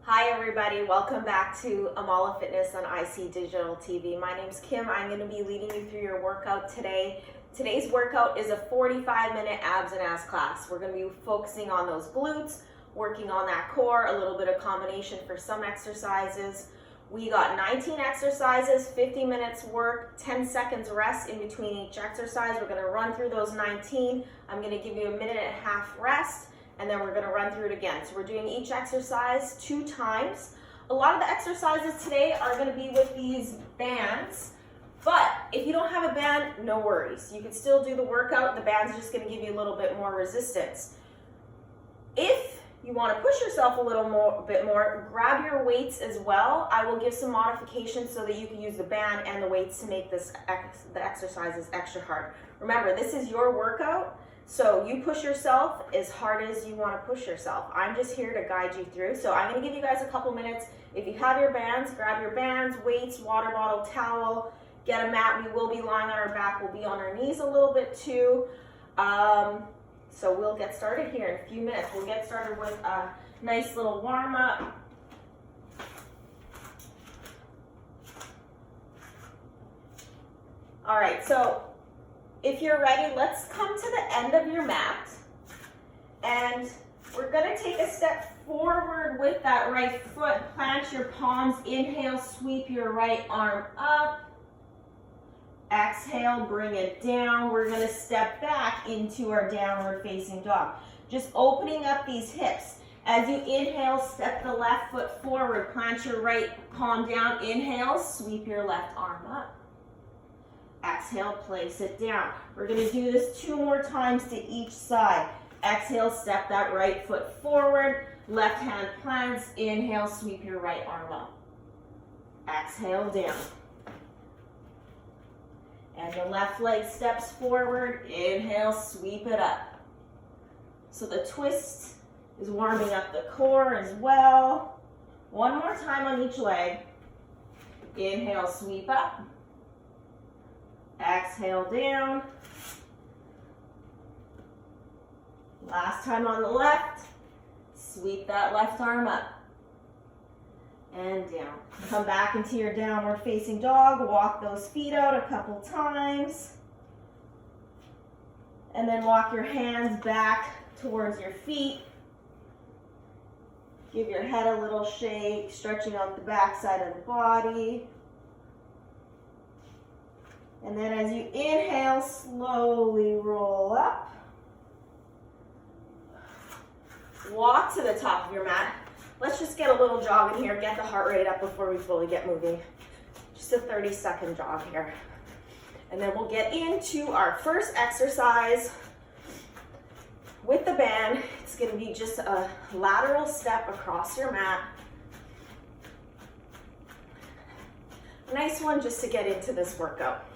Hi everybody, welcome back to Amala Fitness on IC Digital TV. My name's Kim. I'm going to be leading you through your workout today. Today's workout is a 45-minute abs and ass class. We're going to be focusing on those glutes, working on that core, a little bit of combination for some exercises. We got 19 exercises, 50 minutes work, 10 seconds rest in between each exercise. We're going to run through those 19. I'm going to give you a minute and a half rest, and then we're going to run through it again. So we're doing each exercise 2 times. A lot of the exercises today are going to be with these bands, but if you don't have a band, no worries. You can still do the workout. The band's just going to give you a little bit more resistance. If you want to push yourself a bit more, grab your weights as well. I will give some modifications so that you can use the band and the weights to make the exercises extra hard. Remember, this is your workout. So you push yourself as hard as you want to push yourself. I'm just here to guide you through. So I'm going to give you guys a couple minutes. If you have your bands, grab your bands, weights, water bottle, towel, get a mat. We will be lying on our back. We'll be on our knees a little bit too. So we'll get started here in a few minutes. We'll get started with a nice little warm up. All right, so if you're ready, let's come to the end of your mat, and we're going to take a step forward with that right foot. Plant your palms. Inhale, sweep your right arm up. Exhale, bring it down. We're going to step back into our downward facing dog. Just opening up these hips. As you inhale, step the left foot forward. Plant your right palm down. Inhale, sweep your left arm up. Exhale, place it down. We're going to do this 2 more times to each side. Exhale, step that right foot forward. Left hand plants. Inhale, sweep your right arm up. Exhale, down. And the left leg steps forward. Inhale, sweep it up. So the twist is warming up the core as well. 1 more time on each leg. Inhale, sweep up. Exhale, down. Last time on the left. Sweep that left arm up. And down. Come back into your downward facing dog. Walk those feet out a couple times. And then walk your hands back towards your feet. Give your head a little shake, stretching out the back side of the body. And then as you inhale, slowly roll up. Walk to the top of your mat. Let's just get a little jog in here, get the heart rate up before we fully get moving. Just a 30-second jog here. And then we'll get into our first exercise with the band. It's going to be just a lateral step across your mat. A nice one just to get into this workout.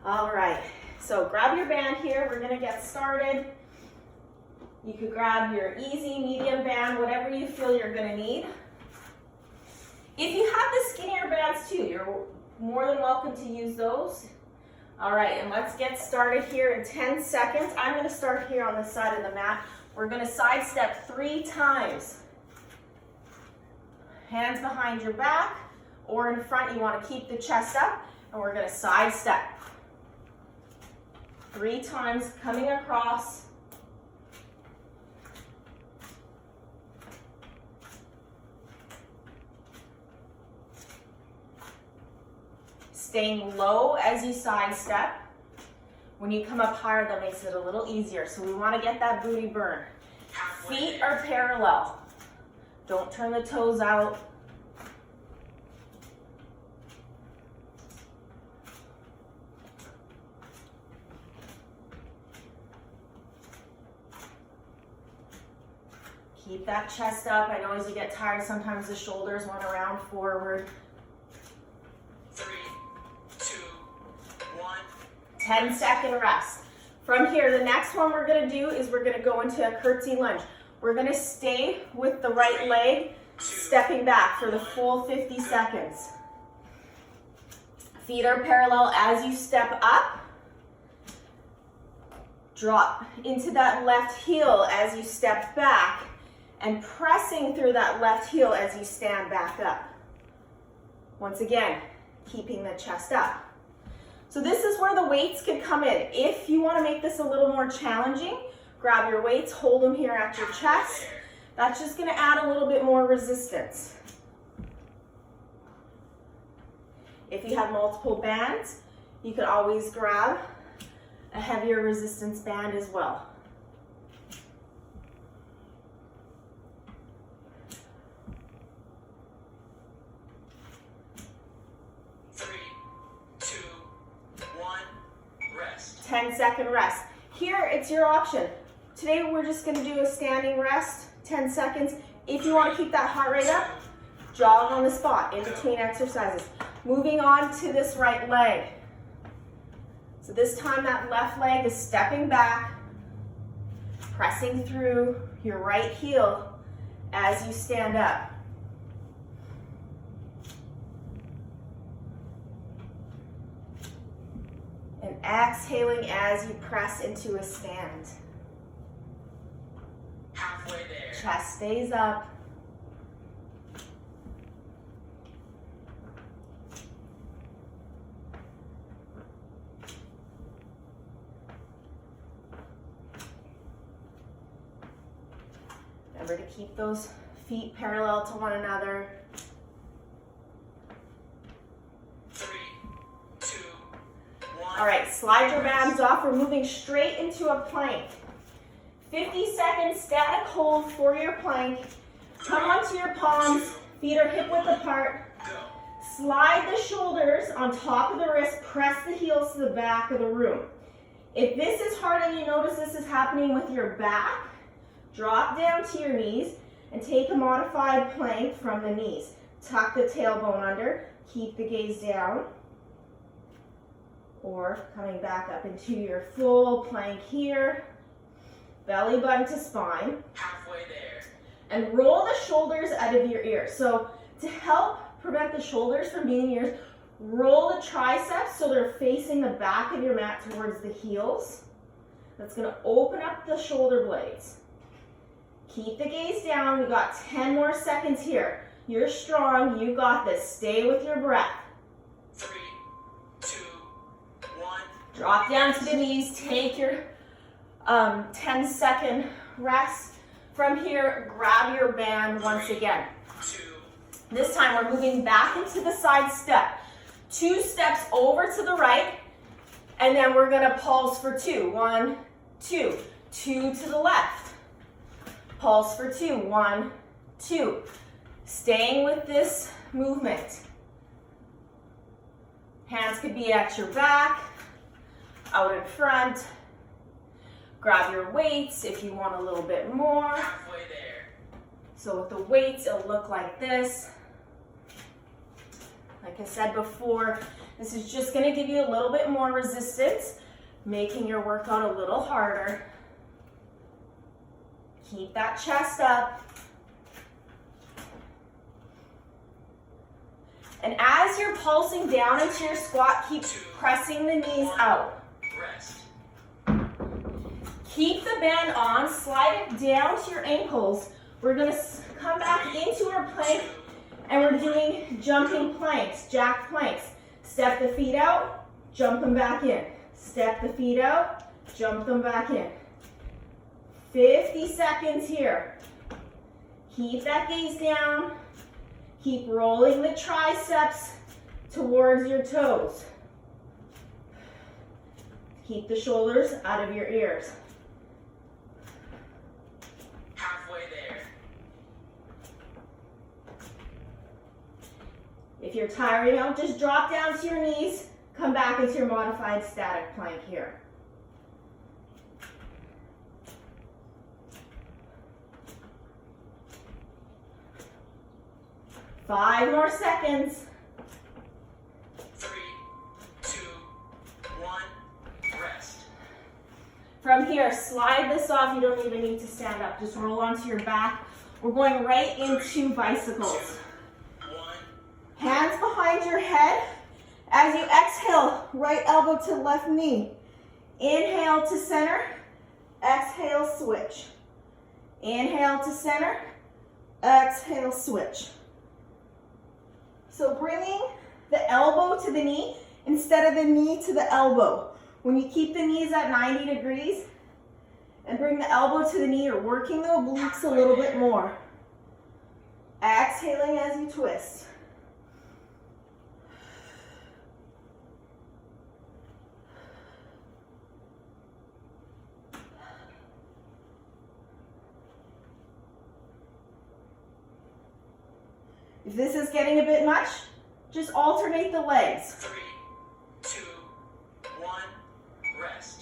All right, so grab your band here. We're going to get started. You could grab your easy, medium band, whatever you feel you're going to need. If you have the skinnier bands too, you're more than welcome to use those. All right, and let's get started here in 10 seconds. I'm going to start here on the side of the mat. We're going to side step 3 times. Hands behind your back or in front. You want to keep the chest up, and we're going to side step. 3 times, coming across. Staying low as you side step. When you come up higher, that makes it a little easier. So we want to get that booty burn. Feet are parallel. Don't turn the toes out. Keep that chest up. I know as you get tired, sometimes the shoulders want to round forward. 3, 2, 1. 10-second rest. From here, the next one we're going to do is we're going to go into a curtsy lunge. We're going to stay with the right leg, stepping back for the full 50 seconds. Feet are parallel as you step up. Drop into that left heel as you step back and pressing through that left heel as you stand back up. Once again, keeping the chest up. So this is where the weights could come in. If you want to make this a little more challenging, grab your weights, hold them here at your chest. That's just going to add a little bit more resistance. If you have multiple bands, you could always grab a heavier resistance band as well. Three, two, one, rest. 10-second rest. Here, it's your option. Today, we're just going to do a standing rest, 10 seconds. If you want to keep that heart rate up, jog on the spot in between exercises. Moving on to this right leg. So this time that left leg is stepping back, pressing through your right heel as you stand up. And exhaling as you press into a stand. Halfway there. Chest stays up. Remember to keep those feet parallel to one another. 3, 2, 1. All right, slide your bands off. We're moving straight into a plank. 50-second static hold for your plank. Come onto your palms, feet are hip width apart. Slide the shoulders on top of the wrist, press the heels to the back of the room. If this is hard and you notice this is happening with your back, drop down to your knees and take a modified plank from the knees. Tuck the tailbone under, keep the gaze down, or coming back up into your full plank here. Belly button to spine. Halfway there. And roll the shoulders out of your ears. So to help prevent the shoulders from being in your ears, roll the triceps so they're facing the back of your mat towards the heels. That's going to open up the shoulder blades. Keep the gaze down. We got 10 more seconds here. You're strong. You got this. Stay with your breath. 3, 2, 1. Drop down to the knees. Take your 10-second rest. From here, grab your band once again. 2. This time we're moving back into the side step. 2 steps over to the right, and then we're gonna pulse for 2. 1, 2. 2 to the left. Pulse for 2. 1, 2. Staying with this movement. Hands could be at your back, out in front. Grab your weights if you want a little bit more. Halfway there. So with the weights, it'll look like this. Like I said before, this is just going to give you a little bit more resistance, making your workout a little harder. Keep that chest up. And as you're pulsing down into your squat, keep pressing the knees out. Rest. Keep the band on, slide it down to your ankles. We're gonna come back into our plank and we're doing jumping planks, jack planks. Step the feet out, jump them back in. Step the feet out, jump them back in. 50 seconds here. Keep that gaze down. Keep rolling the triceps towards your toes. Keep the shoulders out of your ears. Halfway there. If you're tiring out, just drop down to your knees. Come back into your modified static plank here. Five more seconds. 3, 2, 1. Rest. From here, slide this off. You don't even need to stand up. Just roll onto your back. We're going right into bicycles. 2, 1. Hands behind your head. As you exhale, right elbow to left knee. Inhale to center. exhale, switch. Inhale to center, exhale, switch. So bringing the elbow to the knee instead of the knee to the elbow. When you keep the knees at 90 degrees and bring the elbow to the knee, you're working the obliques a little bit more. Exhaling as you twist. If this is getting a bit much, just alternate the legs. 3, 2, 1, rest.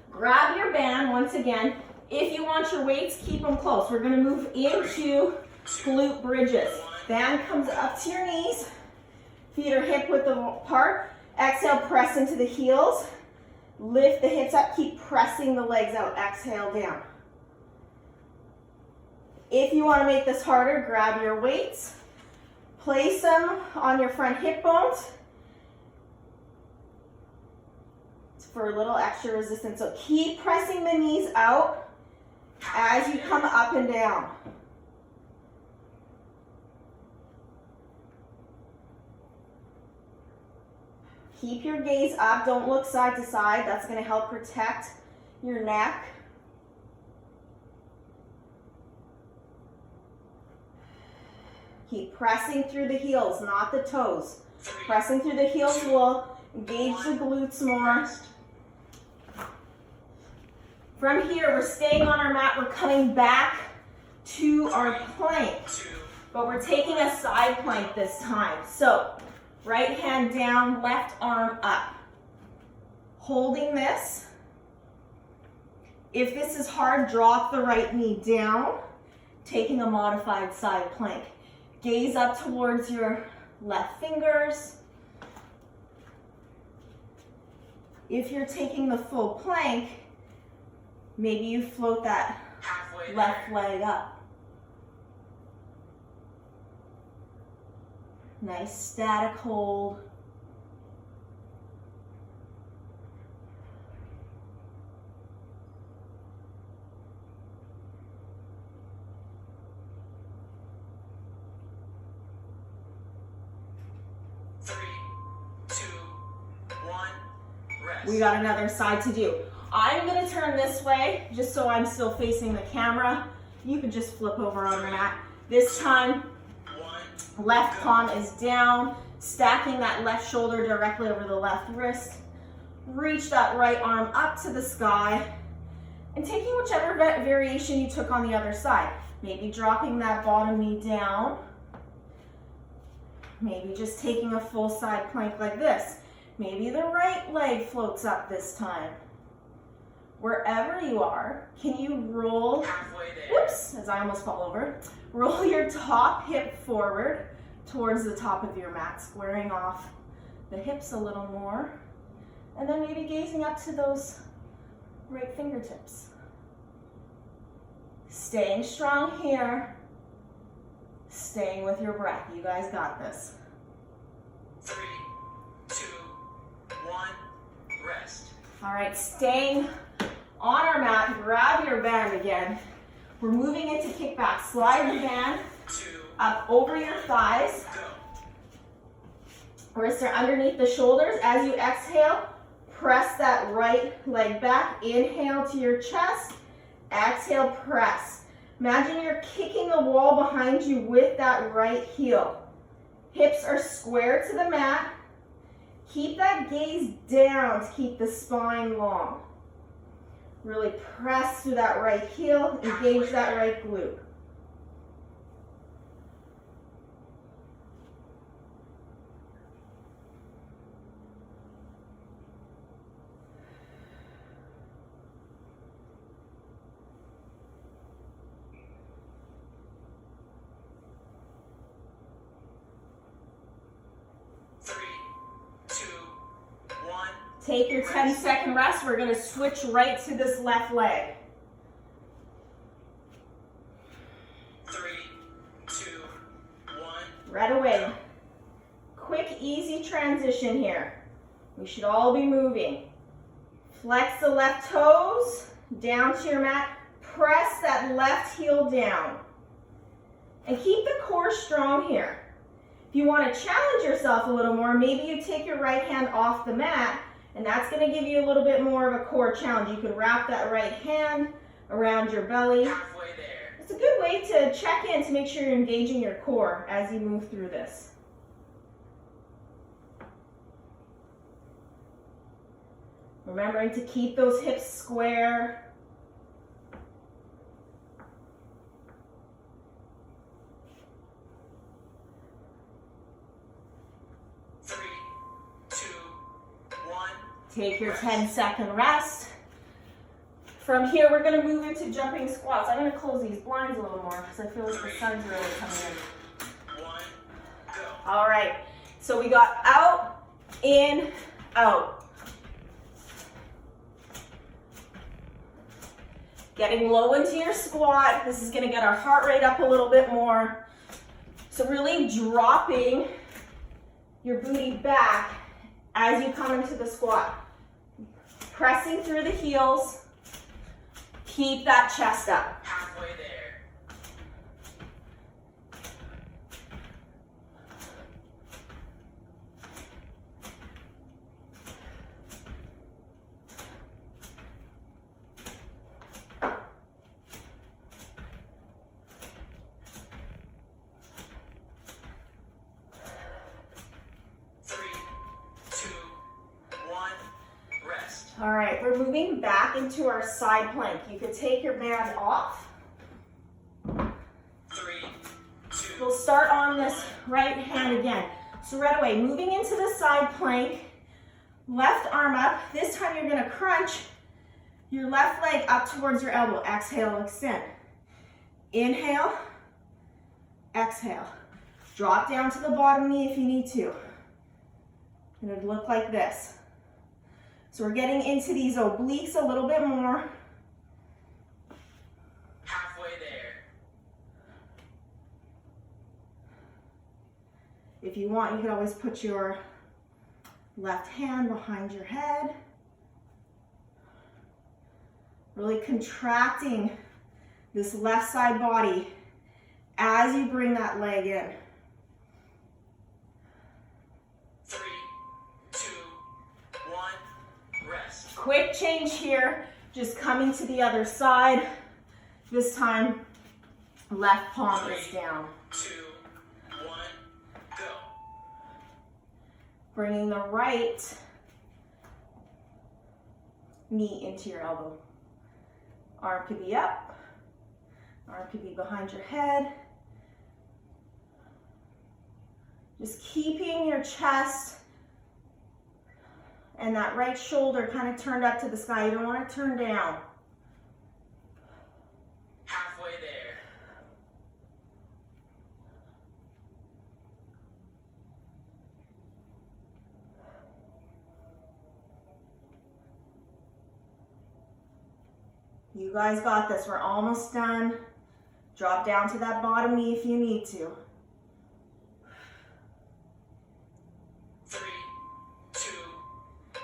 Grab your band once again. If you want your weights, keep them close. We're gonna move into glute bridges. Band comes up to your knees. Feet are hip width apart. Exhale, press into the heels. Lift the hips up, keep pressing the legs out. Exhale down. If you want to make this harder, grab your weights, place them on your front hip bones for a little extra resistance. So keep pressing the knees out as you come up and down. Keep your gaze up, don't look side to side. That's going to help protect your neck. Keep pressing through the heels, not the toes. Pressing through the heels will engage the glutes more. From here, we're staying on our mat. We're coming back to our plank, but we're taking a side plank this time. So, right hand down, left arm up. Holding this. If this is hard, drop the right knee down, taking a modified side plank. Gaze up towards your left fingers. If you're taking the full plank, maybe you float that left leg up. Nice static hold. We got another side to do. I'm gonna turn this way just so I'm still facing the camera. You can just flip over on the mat. This time, left palm is down, stacking that left shoulder directly over the left wrist. Reach that right arm up to the sky and taking whichever variation you took on the other side. Maybe dropping that bottom knee down. Maybe just taking a full side plank like this. Maybe the right leg floats up this time. Wherever you are, can you roll, whoops, as I almost fall over, roll your top hip forward towards the top of your mat, squaring off the hips a little more, and then maybe gazing up to those right fingertips. Staying strong here, staying with your breath. You guys got this. 3, 2, 1, rest. All right, staying on our mat, grab your band again. We're moving into kickback. Slide your band up over your thighs. Wrists are underneath the shoulders. As you exhale, press that right leg back. Inhale to your chest. Exhale, press. Imagine you're kicking the wall behind you with that right heel. Hips are square to the mat. Keep that gaze down to keep the spine long. Really press through that right heel, engage that right glute. Take your 10-second rest. We're going to switch right to this left leg. 3, 2, 1. Right away. Quick, easy transition here. We should all be moving. Flex the left toes down to your mat. Press that left heel down. And keep the core strong here. If you want to challenge yourself a little more, maybe you take your right hand off the mat, and that's going to give you a little bit more of a core challenge. You could wrap that right hand around your belly. Halfway there. It's a good way to check in to make sure you're engaging your core as you move through this. Remembering to keep those hips square. Take your 10-second rest. From here, we're gonna move into jumping squats. I'm gonna close these blinds a little more because I feel like the sun's really coming in. 1, go. All right, so we got out, in, out. Getting low into your squat. This is gonna get our heart rate up a little bit more. So really dropping your booty back as you come into the squat. Pressing through the heels. Keep that chest up. Halfway there. 3, 2, 1, rest. All right, we're moving back into our side plank. You could take your band off. 3, 2, We'll start on this right hand again. So right away, moving into the side plank, left arm up. This time you're gonna crunch your left leg up towards your elbow. Exhale, extend. Inhale, exhale. Drop down to the bottom knee if you need to. And it'll look like this. So we're getting into these obliques a little bit more. halfway there. If you want, you can always put your left hand behind your head. Really contracting this left side body as you bring that leg in. 3, 2, 1, rest. Quick change here, just coming to the other side. This time, left palm is down. 2, 1, go. Bringing the right knee into your elbow. Arm could be up, arm could be behind your head. Just keeping your chest and that right shoulder kind of turned up to the sky. You don't want to turn down. Halfway there. You guys got this. We're almost done. Drop down to that bottom knee if you need to. 3, 2,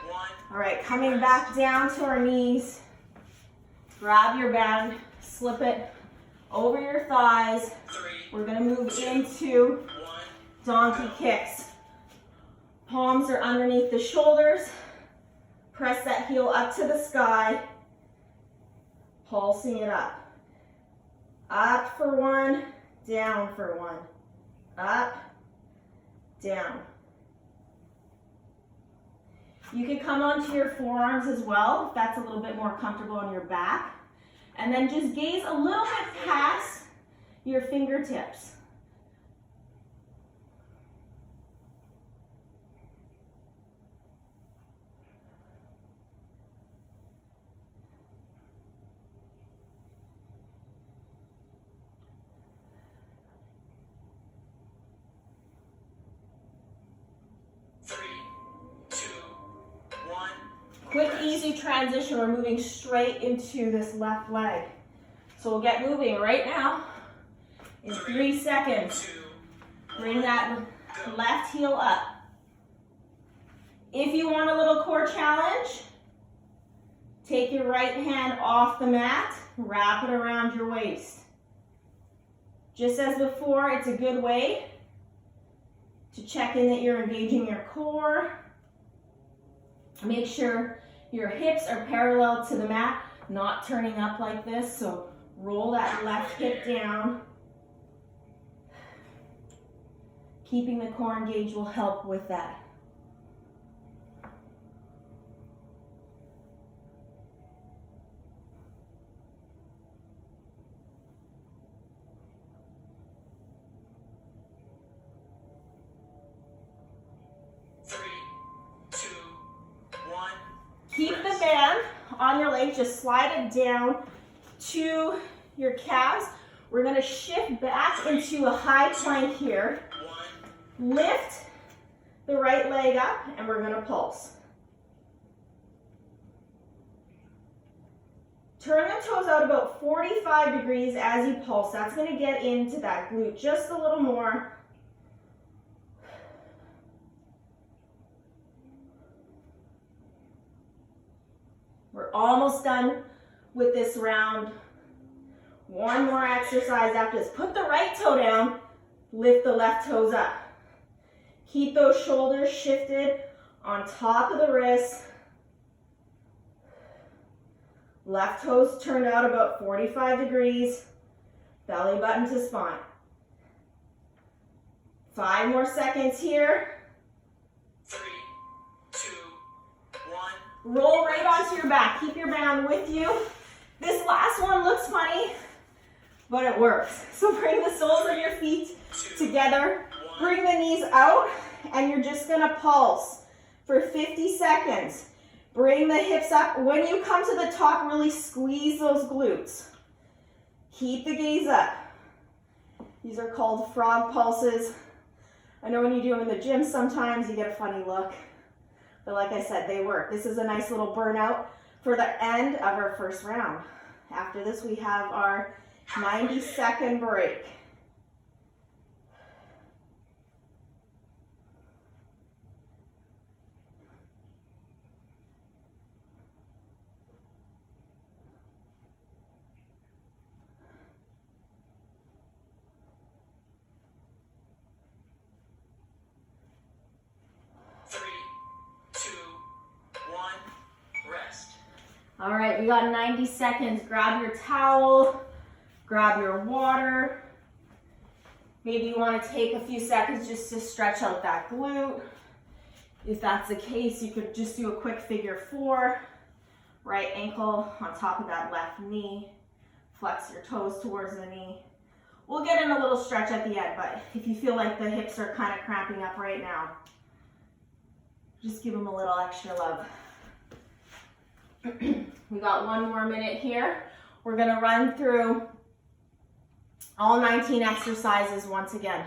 1. All right, coming back down to our knees. Grab your band, slip it over your thighs. 3, We're gonna move into 1. donkey kicks. Palms are underneath the shoulders. Press that heel up to the sky. Pulsing it up. Up for one, down for one. Up, down. You can come onto your forearms as well, if that's a little bit more comfortable on your back. And then just gaze a little bit past your fingertips. Quick, easy transition. We're moving straight into this left leg. So we'll get moving right now. In 3 seconds, bring that left heel up. If you want a little core challenge, Take your right hand off the mat, wrap it around your waist. Just as before, it's a good way to check in that you're engaging your core. Make sure your hips are parallel to the mat, not turning up like this. So roll that left hip down. Keeping the core engaged will help with that. Keep the band on your legs, just slide it down to your calves. We're gonna shift back into a high plank here. Lift the right leg up and we're gonna pulse. Turn the toes out about 45 degrees as you pulse. That's gonna get into that glute just a little more. We're almost done with this round. One more exercise after this. Put the right toe down, lift the left toes up. Keep those shoulders shifted on top of the wrists. Left toes turned out about 45 degrees. Belly button to spine. 5 more seconds here. 3, 2, 1. Roll right onto your back. Keep your band with you. This last one looks funny, but it works. So bring the soles of your feet together. Bring the knees out, and you're just gonna pulse for 50 seconds. Bring the hips up. When you come to the top, really squeeze those glutes. Keep the gaze up. These are called frog pulses. I know when you do them in the gym, sometimes you get a funny look. But like I said, they work. This is a nice little burnout for the end of our first round. After this, we have our 90-second break. All right, we got 90 seconds. Grab your towel, grab your water. Maybe you want to take a few seconds just to stretch out that glute. If that's the case, you could just do a quick figure 4. Right ankle on top of that left knee. Flex your toes towards the knee. We'll get in a little stretch at the end, but if you feel like the hips are kind of cramping up right now, just give them a little extra love. We got 1 more minute here. We're gonna run through all 19 exercises once again.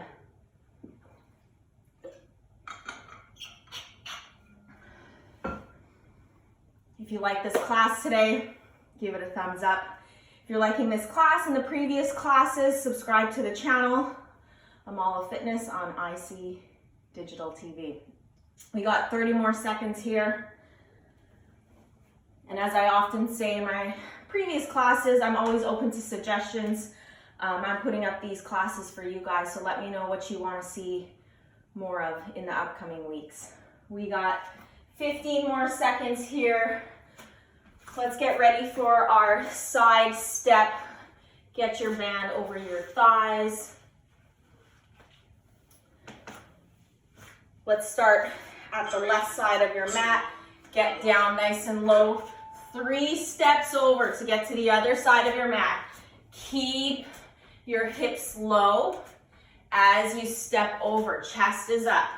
If you like this class today, give it a thumbs up. If you're liking this class and the previous classes, subscribe to the channel, Amala Fitness on IC Digital TV. We got 30 more seconds here. And as I often say in my previous classes, I'm always open to suggestions. I'm putting up these classes for you guys, so let me know what you want to see more of in the upcoming weeks. We got 15 more seconds here. Let's get ready for our side step. Get your band over your thighs. Let's start at the left side of your mat. Get down nice and low. 3 steps over to get to the other side of your mat. Keep your hips low as you step over. Chest is up.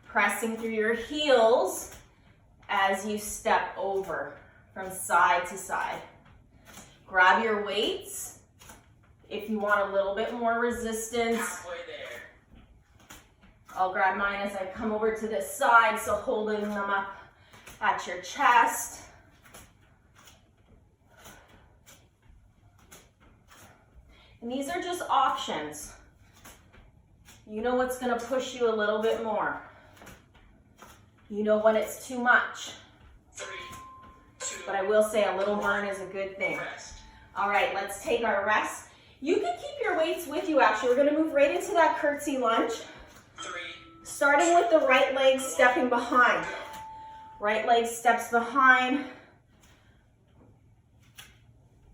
Pressing through your heels as you step over from side to side. Grab your weights if you want a little bit more resistance. Halfway there. I'll grab mine as I come over to this side, so holding them up at your chest. And these are just options. You know what's going to push you a little bit more. You know when it's too much. 3, 2, But I will say a little burn is a good thing. rest. All right, let's take our rest. You can keep your weights with you actually. We're gonna move right into that curtsy lunge. 3, Starting with the right leg stepping behind. Right leg steps behind.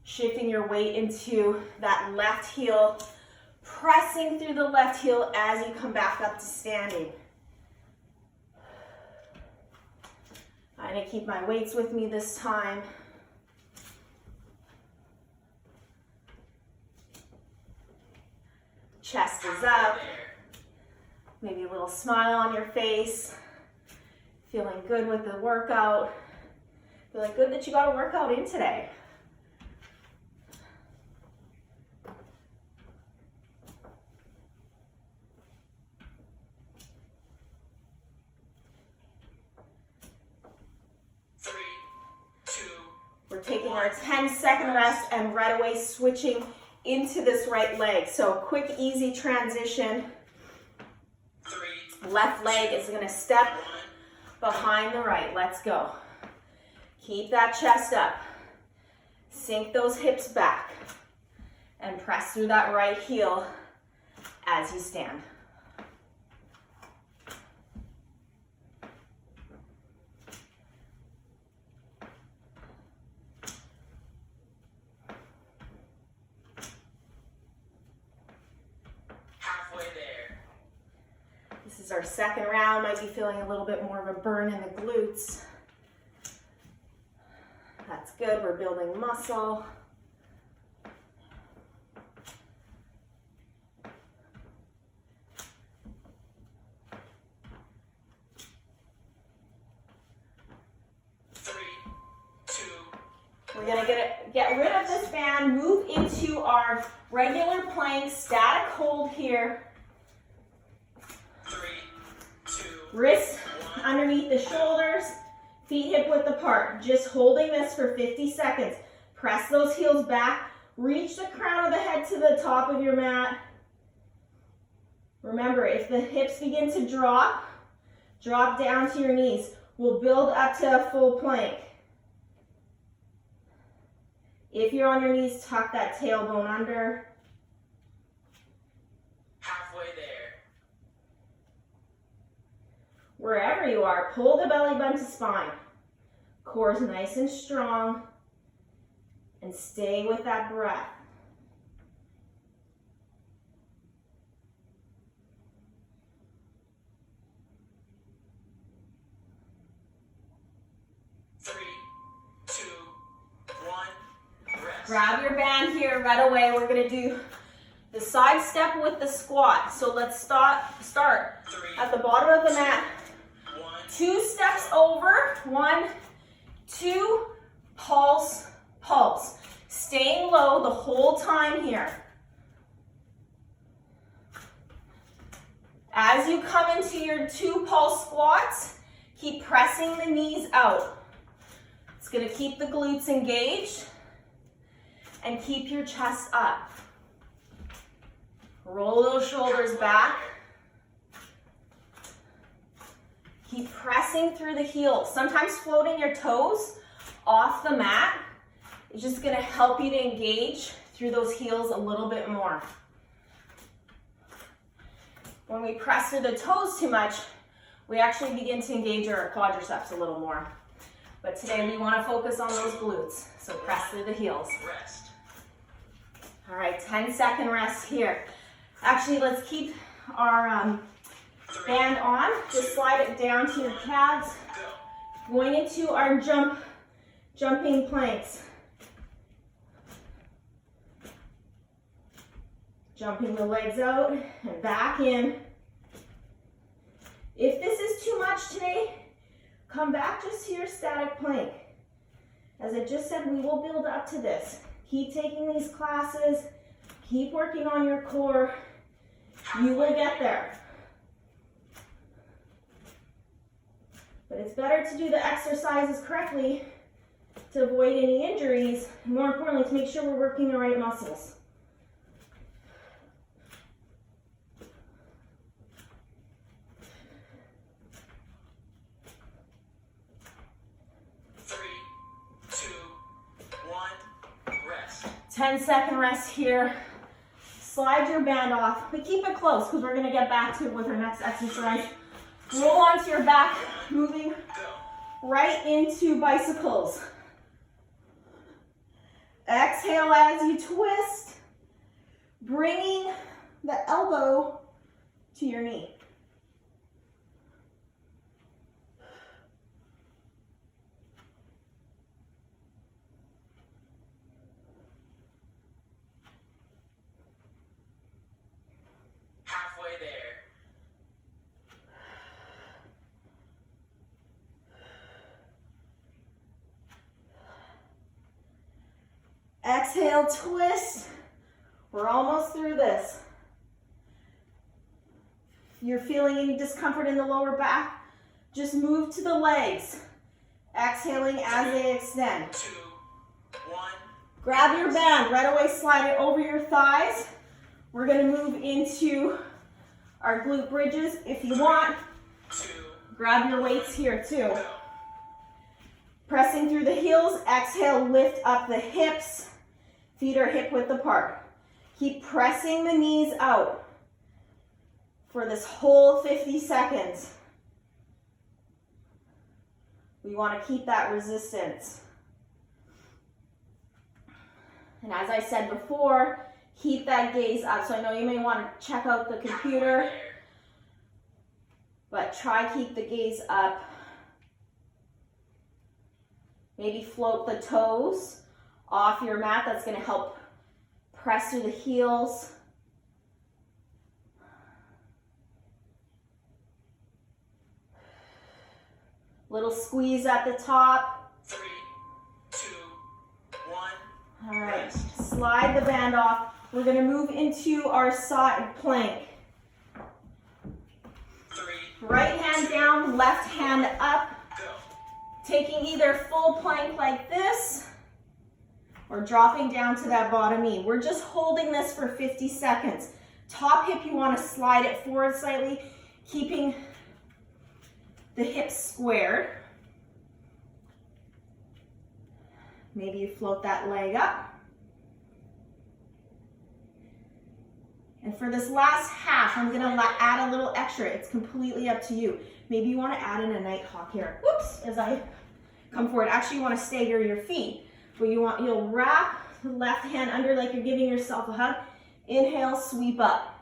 Shifting your weight into that left heel. Pressing through the left heel as you come back up to standing. I'm gonna keep my weights with me this time. Chest is up. Maybe a little smile on your face. Feeling good with the workout. Feeling good that you got a workout in today. We're taking our 10-second rest and right away switching into this right leg. So quick, easy transition. 3, Left leg is gonna step behind the right. Let's go. Keep that chest up. Sink those hips back. And press through that right heel as you stand. This is our second round. Might be feeling a little bit more of a burn in the glutes. That's good. We're building muscle. We're gonna get rid of this band, move into our regular plank, static hold here. 3, 2, Wrists underneath the shoulders, feet hip width apart. Just holding this for 50 seconds. Press those heels back, reach the crown of the head to the top of your mat. Remember, if the hips begin to drop down to your knees. We'll build up to a full plank. If you're on your knees, tuck that tailbone under. halfway there. Wherever you are, pull the belly button to spine. Core is nice and strong. And stay with that breath. Grab your band here right away. We're going to do the side step with the squat. So let's start at the bottom of the mat. 2 steps over. 1, 2, pulse, pulse. Staying low the whole time here. As you come into your 2 pulse squats, keep pressing the knees out. It's going to keep the glutes engaged. And keep your chest up. Roll those shoulders back. Keep pressing through the heels. Sometimes floating your toes off the mat is just gonna help you to engage through those heels a little bit more. When we press through the toes too much, we actually begin to engage our quadriceps a little more. But today we wanna focus on those glutes. So press through the heels. All right, 10-second rest here. Actually, let's keep our band on. Just slide it down to your calves. Going into our jumping planks. Jumping the legs out and back in. If this is too much today, come back just to your static plank. As I just said, we will build up to this. Keep taking these classes, keep working on your core, you will get there. But it's better to do the exercises correctly to avoid any injuries, and more importantly, to make sure we're working the right muscles. 10-second rest here. Slide your band off, but keep it close because we're gonna get back to it with our next exercise. Roll onto your back, moving right into bicycles. Exhale as you twist, bringing the elbow to your knee. Halfway there. Exhale, twist. We're almost through this. If you're feeling any discomfort in the lower back, just move to the legs. Exhaling as they extend. 2, 1. Grab your band, right away slide it over your thighs. We're gonna move into our glute bridges. If you want, 2. grab your weights here too. Go. Pressing through the heels, exhale, lift up the hips. Feet are hip width apart. Keep pressing the knees out for this whole 50 seconds. We want to keep that resistance. And as I said before, keep that gaze up. So I know you may want to check out the computer, but try keep the gaze up. Maybe float the toes off your mat. That's going to help press through the heels. Little squeeze at the top. 3, 2, 1. All right, slide the band off. We're going to move into our side plank. 3. Right hand down, left hand up. Go. Taking either full plank like this or dropping down to that bottom knee. We're just holding this for 50 seconds. Top hip, you want to slide it forward slightly, keeping the hips squared. Maybe you float that leg up. And for this last half, I'm gonna add a little extra. It's completely up to you. Maybe you wanna add in a night hawk here. Whoops, as I come forward. Actually, you wanna stagger your feet. But you'll wrap the left hand under like you're giving yourself a hug. Inhale, sweep up.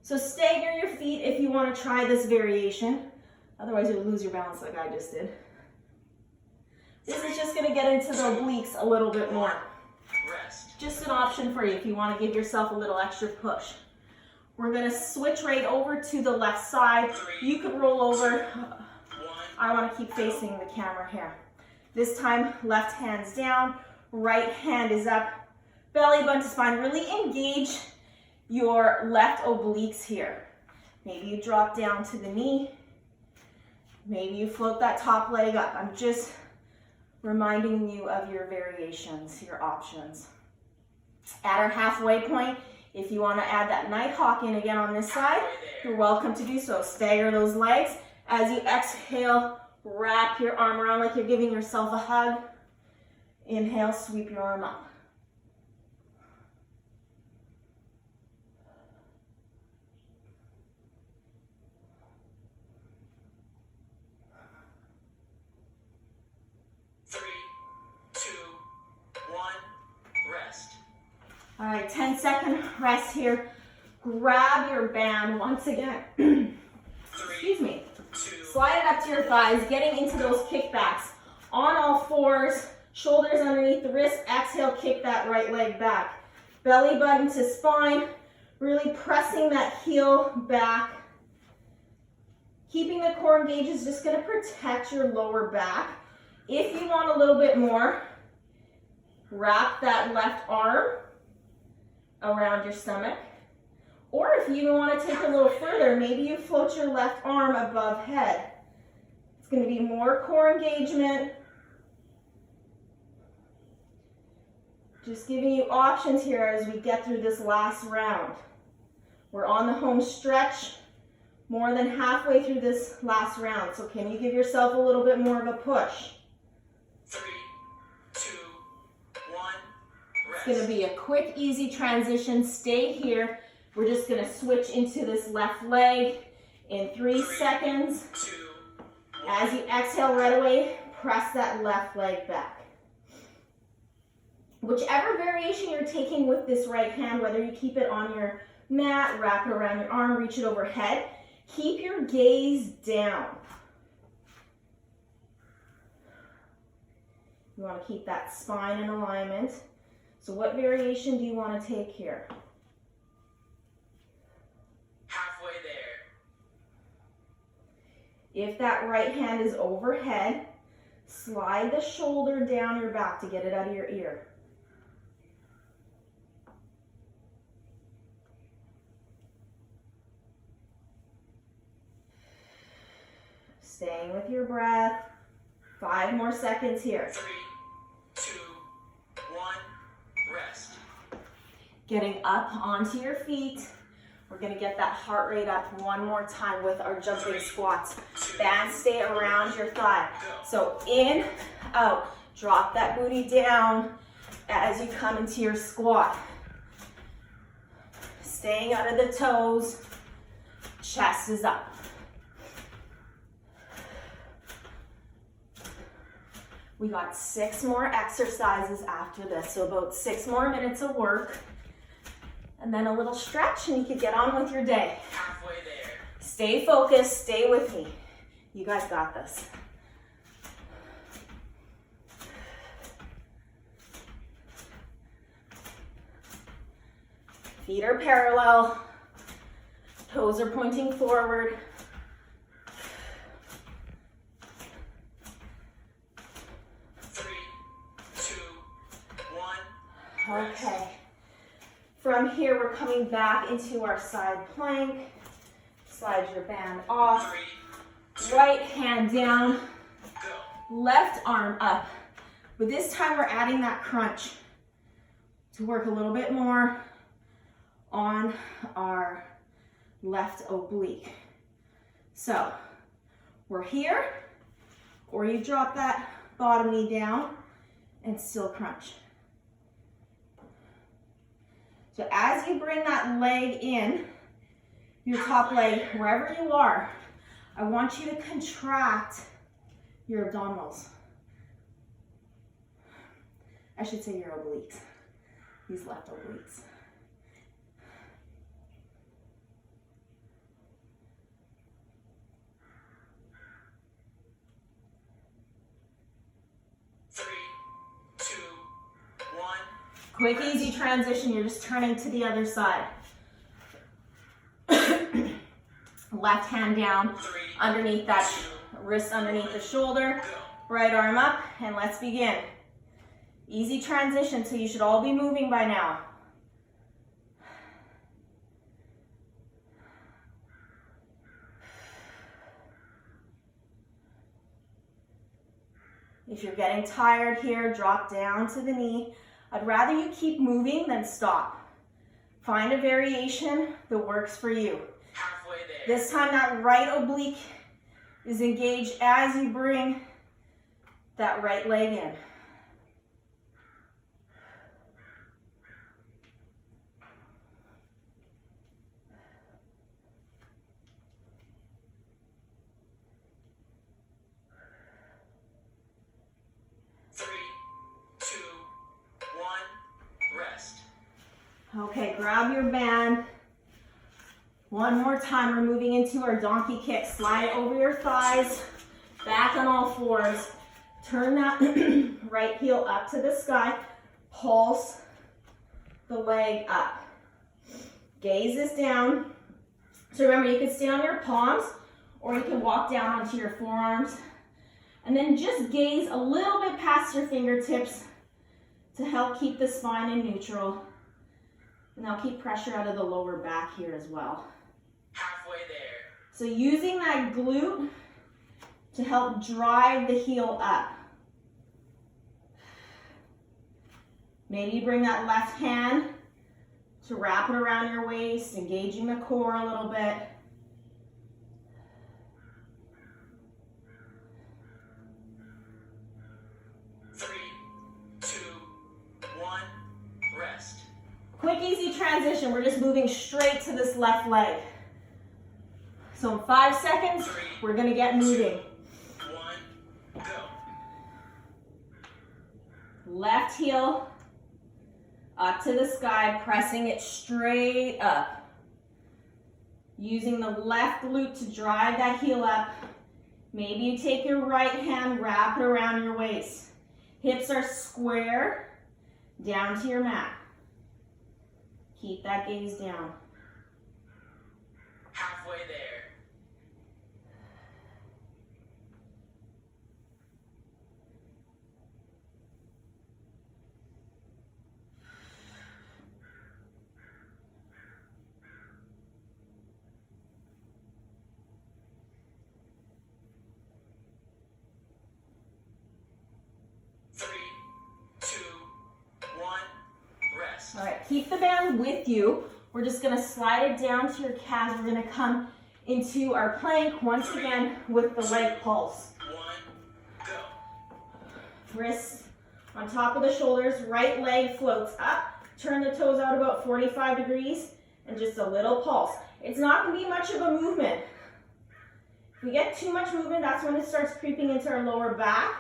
So stagger your feet if you wanna try this variation. Otherwise, you'll lose your balance like I just did. This is just gonna get into the obliques a little bit more. Rest. Just an option for you if you want to give yourself a little extra push. We're going to switch right over to the left side. You could roll over. I want to keep facing the camera here. This time, left hand's down, right hand is up, belly button to spine. Really engage your left obliques here. Maybe you drop down to the knee. Maybe you float that top leg up. I'm just reminding you of your variations, your options. At our halfway point, if you want to add that night hawk in again on this side, you're welcome to do so. Stagger those legs. As you exhale, wrap your arm around like you're giving yourself a hug. Inhale, sweep your arm up. All right, 10-second rest here. Grab your band once again. Excuse me. Slide it up to your thighs, getting into those kickbacks. On all fours, shoulders underneath the wrist. Exhale, kick that right leg back. Belly button to spine, really pressing that heel back. Keeping the core engaged is just going to protect your lower back. If you want a little bit more, wrap that left arm around your stomach. Or if you even want to take it a little further, maybe you float your left arm above head. It's going to be more core engagement. Just giving you options here as we get through this last round. We're on the home stretch, more than halfway through this last round. So can you give yourself a little bit more of a push? 3, 2, 1, rest. It's gonna be a quick, easy transition. Stay here. We're just gonna switch into this left leg in 3 seconds. 2, 1. As you exhale right away, press that left leg back. Whichever variation you're taking with this right hand, whether you keep it on your mat, wrap it around your arm, reach it overhead, keep your gaze down. You want to keep that spine in alignment. So what variation do you want to take here? Halfway there. If that right hand is overhead, slide the shoulder down your back to get it out of your ear. Staying with your breath. 5 more seconds here. 3, 2, 1. Rest. Getting up onto your feet. We're gonna get that heart rate up one more time with our jumping squats. Band stay around your thigh. So in, out. Drop that booty down as you come into your squat. Staying out of the toes. Chest is up. We got 6 more exercises after this, so about 6 more minutes of work. And then a little stretch and you can get on with your day. Halfway there. Stay focused, stay with me. You guys got this. Feet are parallel, toes are pointing forward. Okay, from here we're coming back into our side plank. Slide your band off, 3, 2, right hand down, go. left arm up. But this time we're adding that crunch to work a little bit more on our left oblique. So we're here, or you drop that bottom knee down and still crunch. So as you bring that leg in, your top leg, wherever you are, I want you to contract your abdominals. I should say your obliques, these left obliques. Quick, easy transition. You're just turning to the other side. Left hand down underneath that wrist, underneath the shoulder. Right arm up, and let's begin. Easy transition, so you should all be moving by now. If you're getting tired here, drop down to the knee. I'd rather you keep moving than stop. Find a variation that works for you. Halfway there. This time that right oblique is engaged as you bring that right leg in. Okay, grab your band. One more time, we're moving into our donkey kick. Slide over your thighs, back on all fours. Turn that right heel up to the sky. Pulse the leg up. Gaze is down. So remember, you can stay on your palms or you can walk down onto your forearms. And then just gaze a little bit past your fingertips to help keep the spine in neutral. Now keep pressure out of the lower back here as well. Halfway there. So using that glute to help drive the heel up. Maybe bring that left hand to wrap it around your waist, engaging the core a little bit. rest. Quick, easy transition. We're just moving straight to this left leg. So in 5 seconds, we're gonna get moving. 1, go. Left heel up to the sky, pressing it straight up. Using the left glute to drive that heel up. Maybe you take your right hand, wrap it around your waist. Hips are square, down to your mat. Keep that gaze down. Halfway there. All right, keep the band with you. We're just gonna slide it down to your calves. We're gonna come into our plank once again with the leg pulse. 1, go. Wrists on top of the shoulders, right leg floats up. Turn the toes out about 45 degrees and just a little pulse. It's not gonna be much of a movement. If we get too much movement, that's when it starts creeping into our lower back.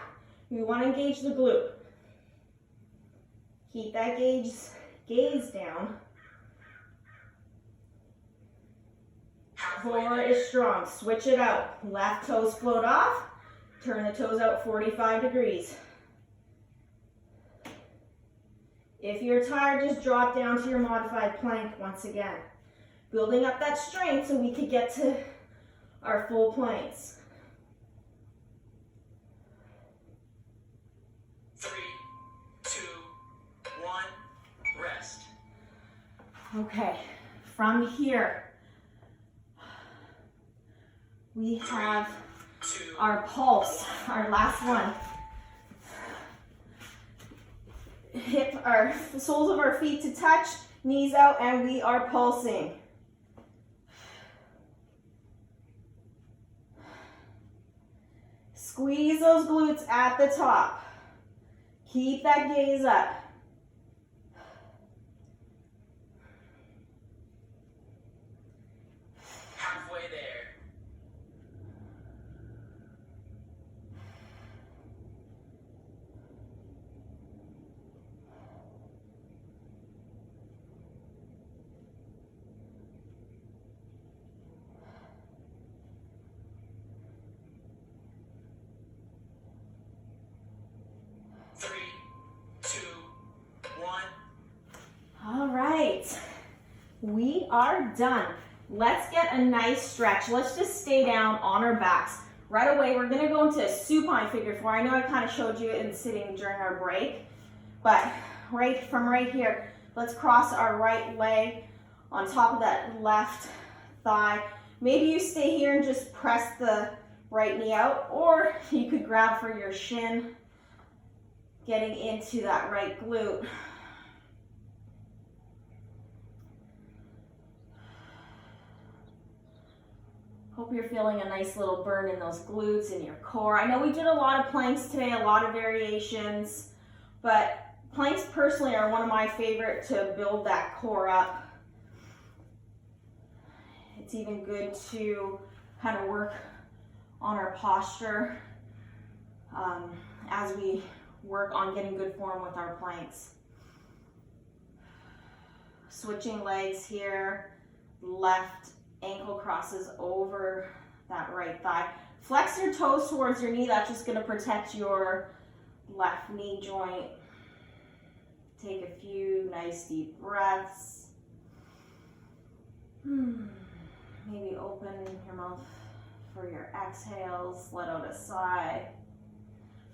We wanna engage the glute. Keep that gaze down. Core is strong. Switch it out. Left toes float off. Turn the toes out 45 degrees. If you're tired, just drop down to your modified plank once again. Building up that strength so we could get to our full planks. 3, 2, 1, rest. Okay, from here, we have our pulse, our last one. The soles of our feet to touch, knees out, and we are pulsing. Squeeze those glutes at the top. Keep that gaze up. Halfway there. Three, two, one. All right, we are done. Let's get a nice stretch. Let's just stay down on our backs. Right away, we're gonna go into a supine figure four. I know I kind of showed you in sitting during our break, but from right here, let's cross our right leg on top of that left thigh. Maybe you stay here and just press the right knee out, or you could grab for your shin, getting into that right glute. Hope you're feeling a nice little burn in those glutes and your core. I know we did a lot of planks today, a lot of variations, but planks personally are one of my favorite to build that core up. It's even good to kind of work on our posture as we work on getting good form with our planks. Switching legs here, left ankle crosses over that right thigh. Flex your toes towards your knee. That's just going to protect your left knee joint. Take a few nice deep breaths. Maybe open your mouth for your exhales. Let out a sigh.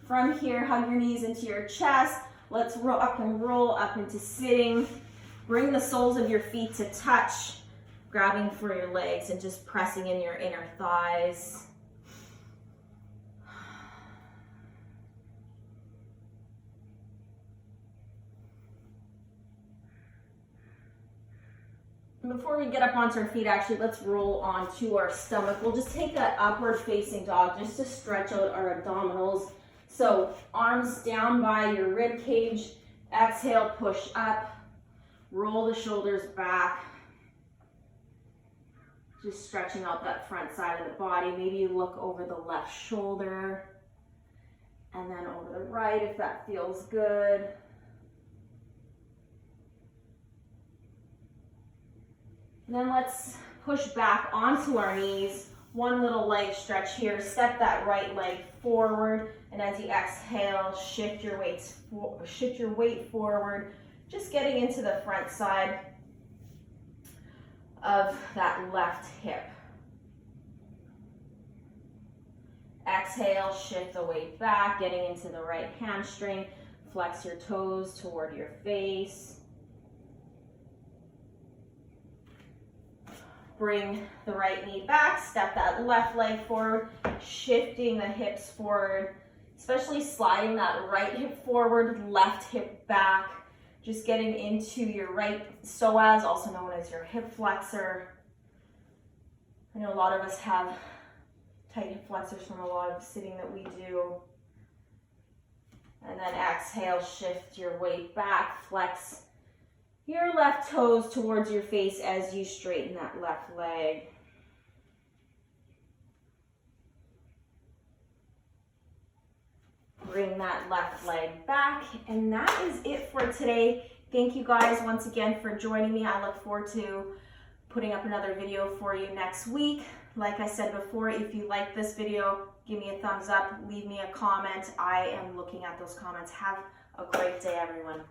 From here, hug your knees into your chest. Let's rock and roll up into sitting. Bring the soles of your feet to touch. Grabbing for your legs and just pressing in your inner thighs. Before we get up onto our feet, actually, let's roll onto our stomach. We'll just take that upward facing dog just to stretch out our abdominals. So arms down by your rib cage. Exhale, push up. Roll the shoulders back. Just stretching out that front side of the body. Maybe you look over the left shoulder and then over the right if that feels good. And then let's push back onto our knees. One little leg stretch here. Step that right leg forward, and as you exhale, shift your weight forward, just getting into the front side of that left hip. Exhale, shift the weight back, getting into the right hamstring. Flex your toes toward your face. Bring the right knee back, step that left leg forward, shifting the hips forward, especially sliding that right hip forward, left hip back, just getting into your right psoas, also known as your hip flexor. I know a lot of us have tight hip flexors from a lot of sitting that we do. And then exhale, shift your weight back, flex your left toes towards your face as you straighten that left leg. Bring that left leg back, and that is it for today. Thank you guys once again for joining me. I look forward to putting up another video for you next week. Like I said before, if you like this video, give me a thumbs up, leave me a comment. I am looking at those comments. Have a great day, everyone.